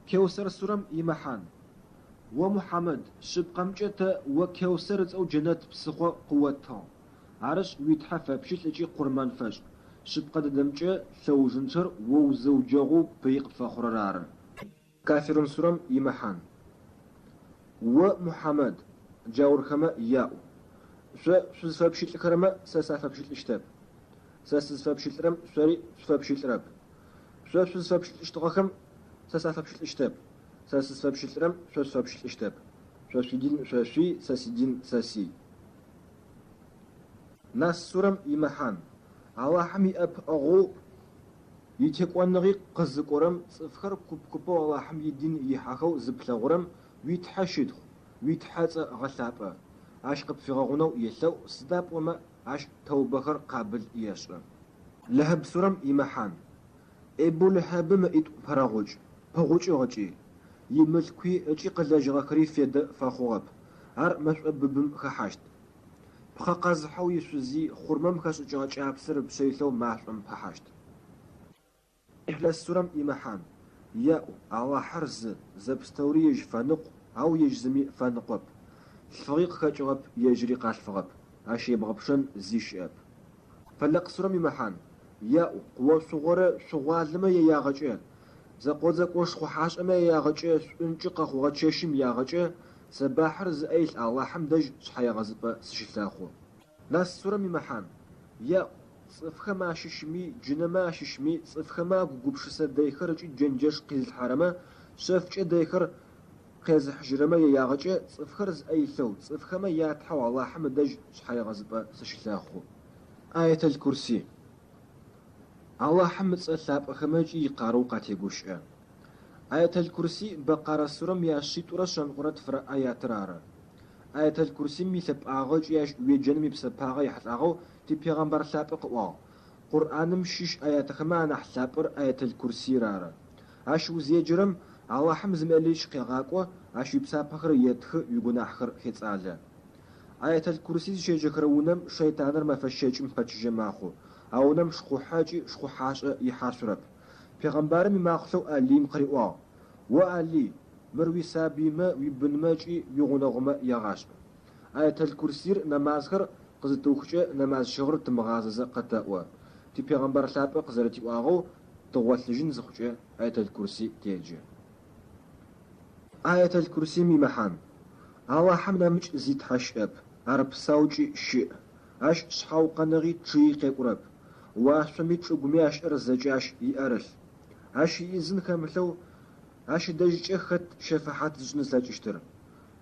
كوثر سورم يمحان ومحمد شبقمجة وكوثر أو جنة بسخو قوتها عرش ويتحفى بشيت لجي قرمان فاش شبقد دمجة ثوجنتر وزوجغو بيق فخرار كافر سورم يمحان ومحمد جاور خما ياو شو فبشيت الكرمة ساسا فبشيت الاشتاب ساس فبشيت الرم سوري فبشيت الرب شو فبشيت الاشتغاخم ساسا فبشيت الاشتاب ساس فبشيت الرم شو فبشيت الاشتاب شو دين شو ساسي دين ساسي ناس سورم يمحان على حمي اب اغو يتيقوان نغي قزقورم صفخر كوب على حمي دين يحاخو زبلغورم ويتحشد ويتحاز غلابه عشق بفغغونو يلو صداب وما عش توبخر قابل يشرم لهب سورم يمحان ابو لهب ما ات فراغوج فغوج غجي يملكي اجي قلاجغا كري فيد فاخوغب عر مسبب بم خحاشت بخقاز حو يسوزي خرمم خاش جاج ابسر بسيلو ماحم فحاشت إحلاس سورم يمحان يا على حرز زبستوريج فنق أو يجزمي فنقب الفريق خجرب يجري قال فغب عشي بغبشن زيش أب فلق سورم يمحان يا قوة صغيرة شغال لما ياغجه زقود زقوش خوحاش أما ياغجه انجق خوغتشيشم ياغجه سباحر زأيل الله حمدج شحيا غزب سشتاخو ناس سورم يمحان يا صفخ ما ششمي جنما ششمي صفخ ما قبش دايخر جنجش قيز الحرمة شفج دايخر قيز حجرما ياغجه صفخر أي ثو صفخ ما ياتحو الله حمد دج شحيا غزب سشتاخو آية الكرسي الله حمد صلاب خماجي يقارو قاتيقوش آية الكرسي بقرة سورم ياشي تورشان قرات فرا آيات رارا آية الكرسي ميثب آغاج ياش ويجنمي بسباغا يحلقو تي پیغمبر سابق وا قرآن مشيش آيات خمان حسابر آية الكرسي رارا عش وزيجرم الله حمز ماليش قيغاقوا عش يبسابخر يدخ يغناحخر خيصاله آية الكرسي شيجخرونم شيطانر ما فشيجم فجماخو اونم شخو حاجي شخو حاش يحاسرب پیغمبر می ماخلو علیم قرئوا وعلي مروي سابيما ويبنماجي يغنغما يغاش آية الكرسي نمازخر قزتوخجه نماز شغر تمغاززه قطاوا تي پیغمبر سابق قزرتي واغو توالجين زخجه آية الكرسي تيجي آية الكرسي ميمحان الله حمنا مش زيت حشب عرب ساوجي شيء اش شحاو قنغي تشيقي قرب واشميت شغمياش ارزجاش يارل اش يزن كملو اش دجي خت شفاحات زنسلاجشتر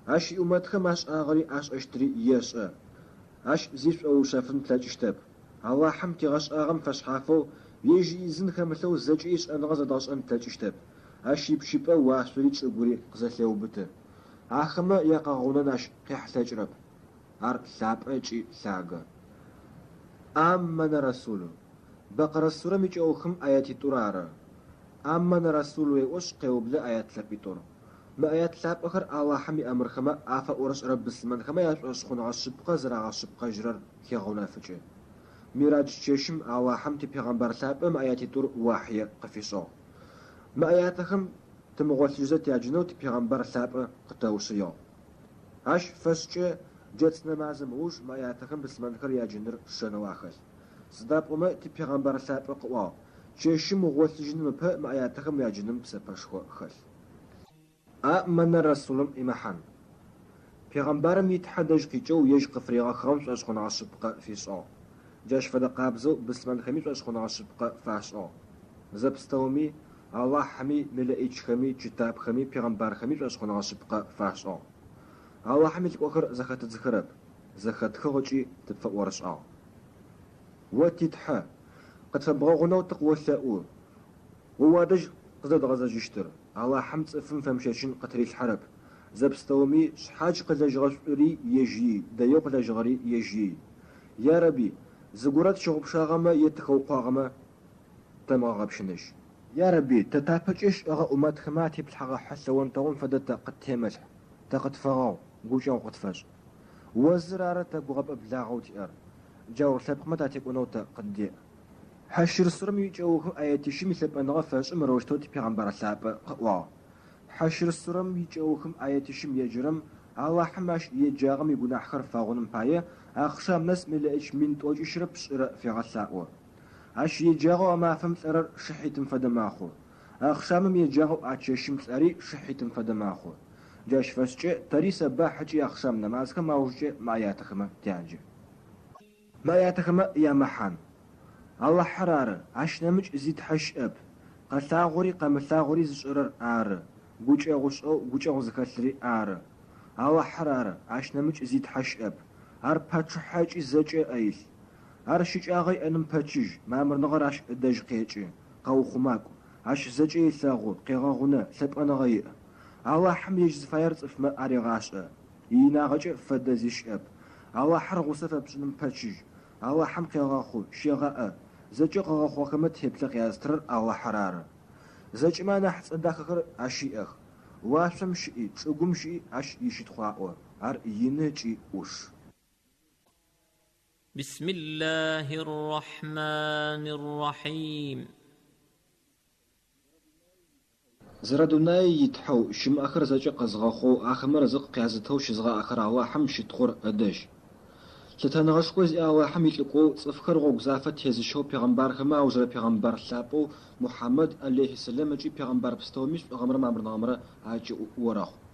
اش يومات خماش اغري اش اشتري ياش اش زيف او شافن تلاجشتب الله حمتي غش اغم فشحافو يجي يزن كملو زجيش انغز داش ان تلاجشتب اش يبشيبا واشري تشغوري قزلو بته اخما يقاغونا ناش قيح تجرب ار سابجي ساغا آمن رسول بقرة السورة ميجوخم آياتي ترارا آمن رسول ويوش قيوبل آيات لبيتور ما آيات لاب أخر الله حمي أمر خما آفا أورش رب السمان خما يشوش خون عشبقا زرع عشبقا جرر كيغونا فجي ميراج تشيشم الله حمتي پیغمبر لاب ما آياتي تور واحية قفيشو ما آياتخم تمغوث جزت ياجنو تي پیغمبر لاب قطاوشيو عش فسجي جت نمازم وش ما يعتقد بسمان خر يا جنر شنواخل صداب وما تي پیغمبر سابق وا شيشم وغوث جنم ب ما يعتقد يا جنم بسبشخو خل آمن رسولم إمحان پیغمبر ميتحدج قيجو يج قفريغا خمس أشخون عشبقا فيشو جاش فدا قابزو بسمان خميس أشخون عشبقا فاشو زبستومي الله حمي ملائج خمي كتاب خمي پیغمبر خميس أشخون عشبقا فاشو الله حميت وخر زخت زخرب زخت خرجي تتفورش وتتحى قد فبغونو تقوى ثاؤور ووادج قزد غزاج يشتر الله حمد فم فمشاشين قتري الحرب زبستومي شحاج قزاج غشري يجي دايو قزاج غري يجي يا ربي زغورات شغب شاغما يتخوقاغما تماغب شنش يا ربي تتابجش اغا امات خماتي بالحقا حسوان تغون فدتا قد تملح تقد فغاو قوشاو قد فاش وزرارة تبغب ابلاغو تيار جاور سابق متى تكونو تقدي حشر السرم يجوه آياتي شمي سب أنغا فاش مروشتو تي پیغمبر ساب قوا حشر السرم يجوهم آياتشم يجرم الله حماش يجاغم يقول أحخر فاغنم باية أخشام ناس ملأش من توج يشرب شرق في غساقوه عش يجاغو ما فهمت أرر شحيتم فدماخو أخشام يجاغو أتششم أري شحيتم فدماخو جاش فسجة تري سبا حجي أخشام نمازك ما وجه ما ياتخما تاجي ما ياتخما يا محان الله حرارة عش نمج زيد حش أب قثاغوري قمثاغوري زشرر آر قوش أغوز كثري آر الله حرارة عش نمج زيد حش أب هر باتش حاج زجة أيل هر شيج آغي أنم باتشج ما مرنغر عش دج قيجي قو خماكو عش زجة يثاغو قيغاغونا سبقنا غيئ الله حم يجز فايرز افما أري غاشة يناغج فدزيش أب الله حرغو سفا بشنم باتشج الله حم قيغاخو شيغاء زجة قيغاخو كما تهبلغ يازتر الله حرارة زجة ما نحس أداخر عشيئخ واشم شيء تشوغم شيء عش يشتخواء هر ينجي وش بسم الله الرحمن الرحيم زردوناي يتحو شم آخر زجة قزغاخو آخر رزق قيازتو شزغا آخر الله حم شتخور أدش لتنغش قوز الله حم يتلقو صفخر غوغ زافت هزشو پیغمبر خما وزر پیغمبر ثابو محمد عليه السلام جي پیغمبر بستوميش پیغمبر مامر نامر عاجي وراخو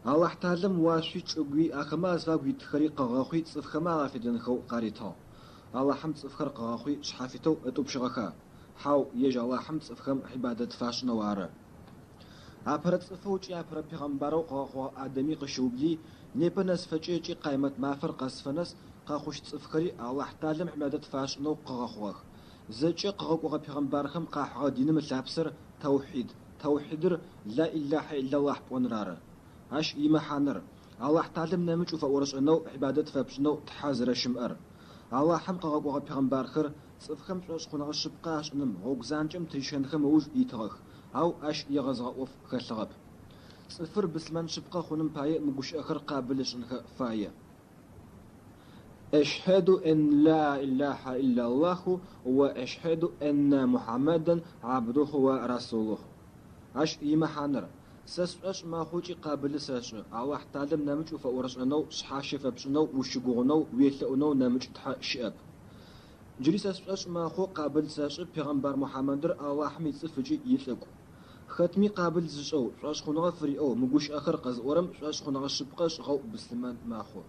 الله تعلم واشي تشوغي اخما زاغوي تخري قغاخوي صفخما غافدن خو قاريتو الله حمد صفخر قغاخوي شحافتو اتوب شغخا حاو يج الله حمد صفخم عبادة فاش نواره أبرد صفوجي أبرد پیغمبرو قغاخو آدمي قشوبلي نيبنس فجيجي قايمت مافر قصفنس قاخوش صفخري الله تعلم عبادة فاش نو قغاخوخ زجي قغاخو پیغمبرخم قاحا دينم لابسر توحيدر لا إله إلا الله بونراره عش يمحانر الله تعلم نمج وفورش انه عبادة فبشنو تحازر شمر الله حمق غوغ پیغمبر خر صفخم شوش خنا شبقاش نم غوغزانجم تريشن خم وج يترخ او اش يغزغ اوف خلغب صفر بسمن شبقا خنم باي مغوش اخر قابلش انخ فايه أشهد أن لا إله إلا الله وأشهد أن محمدا عبده ورسوله عش يمحانر سسوش ما خوجي قابل ساش الله تعلم نمج وفورش انو شحاشي فبشنو وشغونو ويلونو نمج تح شاب جري سسوش ما خو قابل ساش پیغمبر محمد الله حميد صفجي يلقو ختمي قابل زشو شاش خنغ فريو مغوش اخر قز ورم شاش خنغ شبقش غو بسلمان ما خو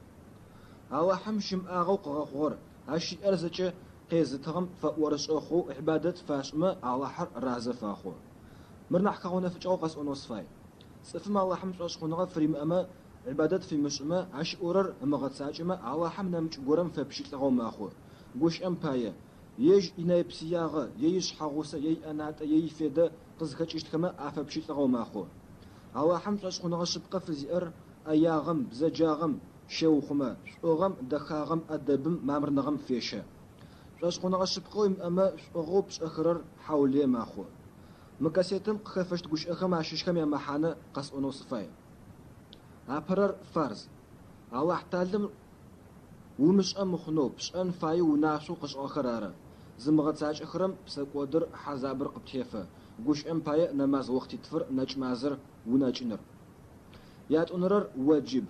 الله حمشم اغو قغور هاشي ارزچه قيز تغم فورش اخو عبادت فاشما الله حر رازفا خو مرنح كغونا فجأو قص أنوصفاي صفما الله حمد أشخونغا فريم أما عبادات في مشما عش أورر أما غد ساجما الله حمنا مش قرم فبشيت لغو ماخو قوش أمبايا يج إنا بسياغا يج حاغوسا يي أنات يي فيدا قزكتش اشتكما عفا بشيت لغو ماخو الله حمد أشخونغا شبقا فزيئر أياغم بزجاغم شوخما شوغم دخاغم أدبم مامرنغم فيشا أشخونغا شبقا أما شوغوبش أخرر حولي ماخو مكاسيتم خفشت قوش أخم عشيشكم يا محانا قص أنوصفاي أبرر فرز الله تعلم ومش أمخنوب شأن فاي وناشو قش آخرارا زمغت ساج أخرم بسكودر حزابر قبتيفا قوش باي نماز وقت تفر نج مازر ونجنر يات أنرر واجب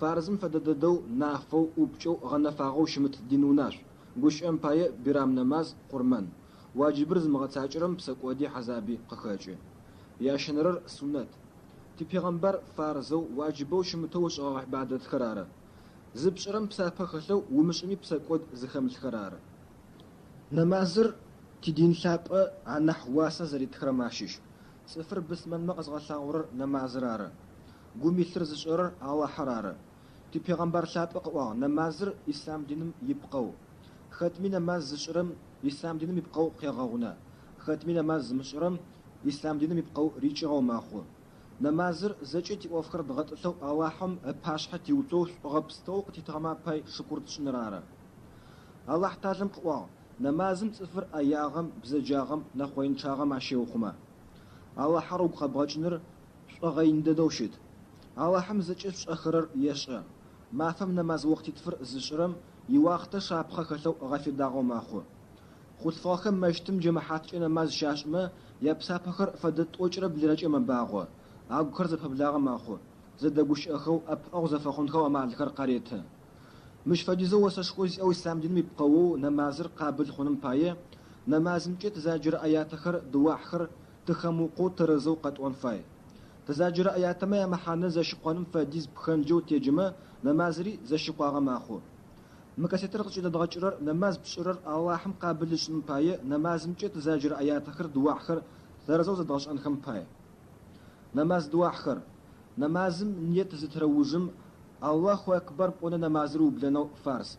فرزم فدددو نافو وبجو غنفاغو شمت دينوناش قوش باي برام نماز قرمان واجب رزم غتاجرم بسكودي حزابي قخاجي يا شنرر سنت تي پیغمبر فارزو واجبو شمتوش غاح بعد خراره زبشرم بسافه خلو ومشمي بسكود زخم الخراره نمازر تي دين شاب عن حواسه زريت خرماشيش صفر بسمن مقص غلاورر نمازراره قومي ثرز شرر على حراره تي پیغمبر شاب قوا نمازر اسلام دينم يبقو ختمي نماز زشرم إسلام دينم يبقوا قيغاونا ختمي نماز مشرم إسلام دينم يبقوا ريچغاو ماخو نمازر زجتي وفخر بغت لو اواحم باشحت يوتوش غبستو قتي تغما باي شكر تشنراره الله تعلم قوا نمازم صفر اياغم بزجاغم نخوين شاغم عشيوخما الله حروق قبغجنر شغين ددوشد الله حمزجش اخرر يشا ما فهم نماز وقت تفر زشرم يواخت شابخه خلو غفي داغو ماخو خطفاخم مشتم جماعات نماز شاشمة يبسافخر فدت أجرب لرجع من باغو أو كرز فبلاغ ماخو زدقوش أخو أب أغزف أخون خو مع الكر قريتها مش فجزو وسشخوز أو السامدين مبقوو نمازر قابل خونم باية نماز مجت زاجر آياتخر دواحخر تخموقو ترزو قد فاي تزاجر آياتما يا محانة زشقوانم فديز بخنجو تيجمة نمازري زشقواغ ماخو مكاسيتر قصيد دغچرر نماز بشرر اللهم قابل شن باية نماز مجت زاجر آياتخر دواحخر ترزو زدغش أنخم باية نماز دواحخر نمازم نيت زتروجم الله أكبر بونا نمازرو بلنو فارس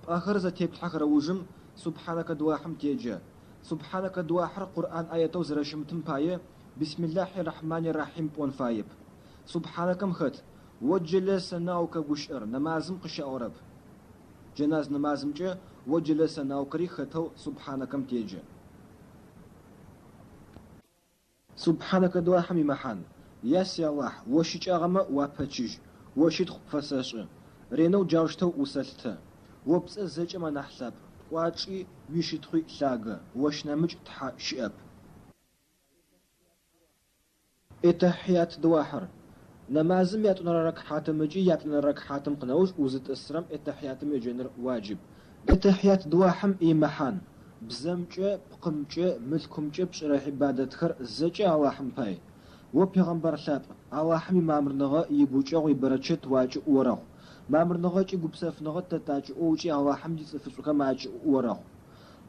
آخر زتيب حخر وجم سبحانك دواحم تيجا سبحانك دواحر قرآن آياتو زرشم تنباية بسم الله الرحمن الرحيم بون فايب سبحانك مخت وجلس ناوك وشر نمازم قشا أورب جناز نمازم جا وجلس ناوكري ختو سبحانك تيجا سبحانك دواحم محان ياسي الله وشيج أغما وابتشيج وشيد خبفساش رينو جاوشتو وسلتا وبس زج ما نحسب واجي ويشتخي لاغا وشنمج تح شئب اتحيات دواحر نمازم ياتنرك حاتم مجي ياتنرك حاتم قنوش وزت اسرم اتحيات مجنر واجب اتحيات دواحم ايمحان بزمجه بقمجه ملكمجه بشرح عبادتخر زج اللهم باي وبيغمبر ثاب الله حمي مامرنغا يبوچو يبرچت واجي ورو مامرنغا چي غبسف نغا تتاجي اوجي الله حمدي صفصو كماجي ورو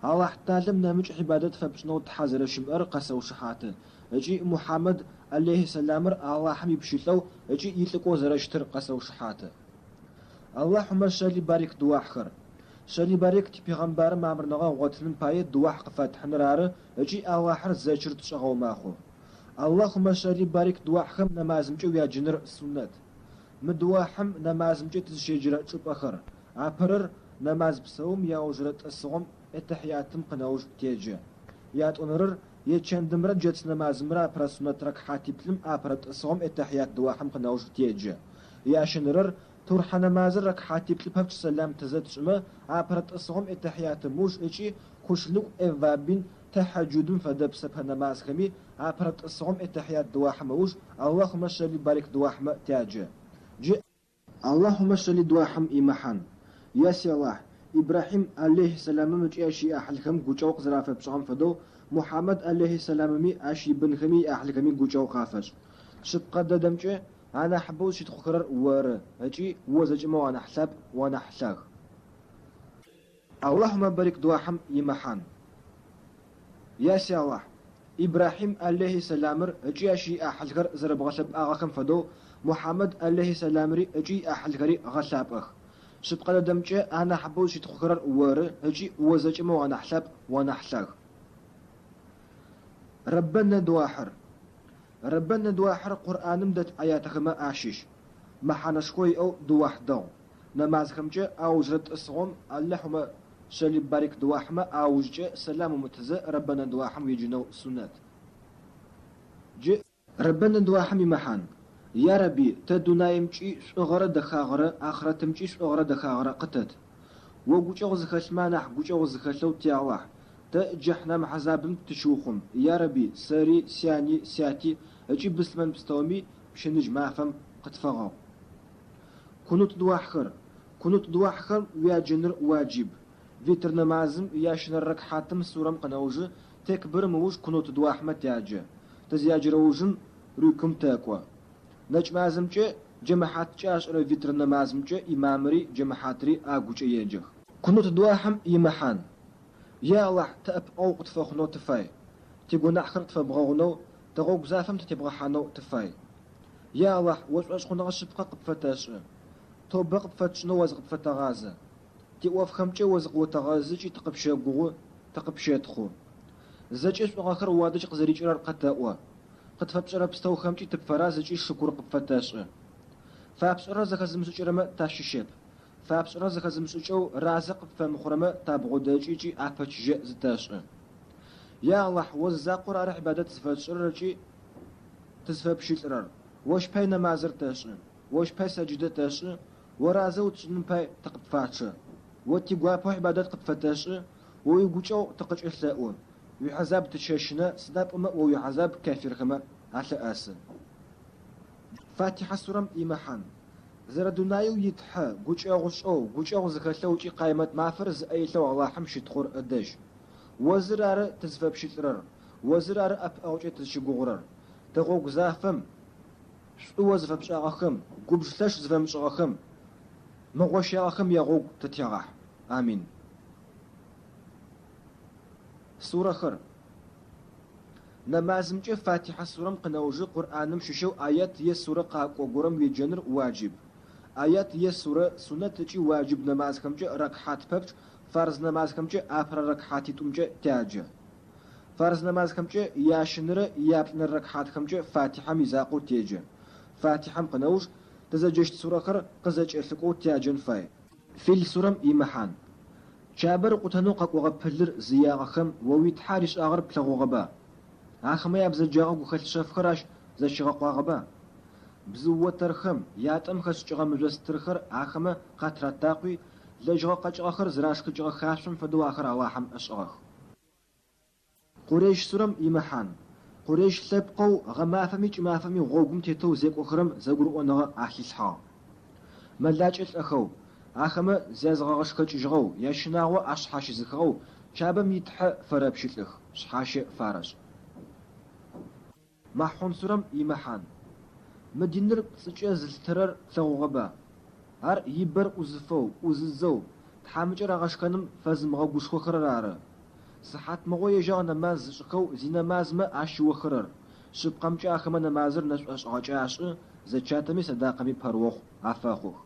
الله تعلم نمج عبادت فبشنو تحازر شمر قسو شحاته اجي محمد عليه السلام الله حمي بشيلو اجي يلقو زرشتر قسو شحاته اللهم صل بارك دواحخر شلي بارك تي بيغمبر مامرنغا غوتن باي دواح قفتح نرار اجي الله حر زچر تشغو ماخو اللهم صل بارك دواحم نمازم جو يا جنر سنت مدواحم نمازم جو تشجر چوبخر عبرر نماز بسوم يا وجرت الصوم التحياتم قنوج تيجا يا تونرر يچندمر جت نمازمرا برسنت ركعاتي بلم ابرت الصوم التحيات دواحم قنوج تيجا يا شنرر تور حنماز ركعاتي بلم سلام تزتشما ابرت الصوم التحيات موج اجي خوشلو ايفابين تحجد فدبس بنماز خمي عبرت الصوم التحيات دواحموش اللهم صل بارك دواحم تاجا جي اللهم صل دواحم إيمحان ياسي الله إبراهيم عليه السلام مجياشي أحلكم قوچوق زرافة بشغم فدو محمد عليه السلام مي أشي بن خمي أحلكم قوچوق خافش شبقى ددمجي أنا حبوش يتخرر ور أجي وزجمو أنا حساب وأنا حساغ اللهم بارك دواحم إيمحان ياسي الله إبراهيم عليه السلام أجي أشي أحلكر زرب غسب أغاكم فدو محمد عليه السلام أجي أحلكري غساب أخ شبقى دمجي أنا حبوش يتخرر ور أجي وزجمو أنا حساب وأنا حساغ ربنا دواحر قرآن مدت آياتخما آشيش محانشكوي أو دواح دو نماز خمجة أو جرت الصوم اللهم شلي بارك دواحما أوجه سلام متزا ربنا دواحم يجنو سنات جي ربنا دواحم محان يا ربي تدنايمشي صغر دخاغره آخرتمشي صغر دخاغره قتت وقوچو زخشمانح قوچو زخشلو تيالله تا جهنم عذابم تشوخم يا ربي سري سياني سياتي اجي بسلمان بستومي بشنج مافم قتفغو كنوت دواحخر ويا جنر واجب فيتر نمازم ياشن الركحاتم سورم قنوجه تكبر موج كنوت دواحمة تاجه تزياجر وجن ريكم تاكوا نج مازمجه جماحات جاش رو فيتر نمازمجه إمامري جماحاتري آقوش يجه كنوت دواحم يمحان يا الله تأب أو قتفخنو تفاي تيقو نحخر تفبغونو تغوق زافم تتبغى حانو تفاي يا الله وش قنا غشبقى قبفتاش تو بقبفتشنو وزق بفتغازه تيوف خمجة وزق وتغازجي تقبشيقو تقبشيتخو زجيش آخر وادج قزريج رار قتاوا قد فبشرا بستو خمجي تبفرازجي شكور قبفتاش فابشرا زخزم سجرما تاشيشيب فابشرا زخزم سجو رازق فمخرمه تابغوداجي افاتش زتاش يا الله وزاقور ارح عبادت سفاتشرجي تسفبشيلرار وش باي نمازر تاش وش باي سجده تاش ورازو تشن باي تقبفاتش وتي غوابو عبادت قبفتاش ويقولوا تقش إثلاؤون ويحزاب تشاشنا سناب أما ويحزاب كافر خما على أسن فاتحة سورة إيمحان زردونايو يتحى قوشاو زخلو جي قايمة معفرز أي لو الله حمشي تخور أدج وزرار تزفب شترر وزرار أب أوجي تشغورر تغوق زافم شو زفب شاغخم قبشلاش زفم شاغخم مغوش ياغخم يغوق تتيغح آمين سورة خر نمازمجة فاتحة سورة قنوجي قرآنم ششو آيات يس سورة قاقو قرم ويجنر واجب آيات يس سورة سنة تجي واجب نماز كمجة ركحات ببج فرض نماز كمجة آفر ركحاتي تمجة تاجة فرض نماز كمجة ياشنر يابن ركحات كمجة فاتحة ميزاقو تيجة فاتحة قنوج تزجشت سورة خر قزج إرثقو تاجن فاي في السورة إيمحان شابر قتنو قاقو غبهلر زياغخم وويت حارش آغر بلغو غبا آخما يابز الجاغو خل شاف خراش زي شغاقو غبا بزوة ترخم ياتم خش جغا مجلس ترخر آخما قاترات تاقوي لجغا قاج آخر زراش قجغا خاشم فدو آخر أواحم أشغاخ قريش سورم إيمحان قريش لبقو غمافمي جمافمي غوغم تيتو زيك أخرم زاقرو أنغا أحيسها ملاج الأخو آخما زازغاش خج جغو يشناغو أشحاش زخو شابم يتحى فرابشتلخ شحاش فارج محون سورم إيمحان مدينر سجى زلترر ثوغبا هر يبر أزفو أززو تحامج رغشكنم فزمغا قشخو خرار صحات مغو يجا نماز شقو زي نماز ما عشو خرر شبقمج آخما نمازر نشو أشغاج عشق زجاتمي صداقمي پروخ عفاخوخ